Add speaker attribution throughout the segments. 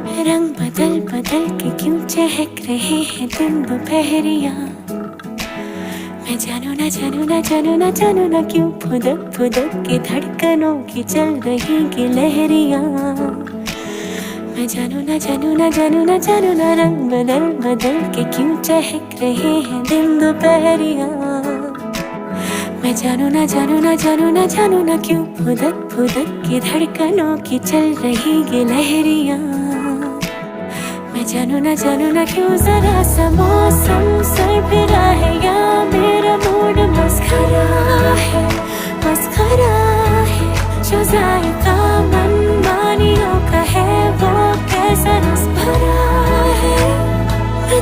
Speaker 1: रंग बदल बदल के क्यों चहक रहे हैं दिन दोपहरिया। मैं जानू ना जानू ना जानू ना जानू ना क्यों फुदक फुदक के धड़कनों की चल रही गिलहरियाँ। मैं जानू ना जानू ना जानू ना जानू ना रंग बदल बदल के क्यों चहक रहे हैं दिन दोपहरिया। मैं जानू ना जानू ना जानू ना जानू ना क्यों फुदक फुदक के धड़कनों की चल रही गिलहरियाँ। मैं जानू ना क्यों जरा सा मौसम सरफिरा है या मेरा मूड मस्खरा है जो जायका मनमानियों का है वो कैसा रस भरा है। मैं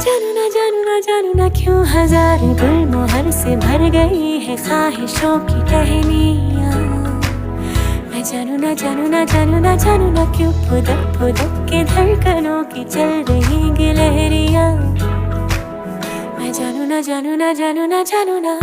Speaker 1: जानू ना क्यों हजारों गुलमोहर से भर गई है ख्वाहिशों की टहनियाँ। मैं जानू ना क्यों फुदक फुदक के धड़कनों की चल रही गिलहरियाँ। मैं जानू ना।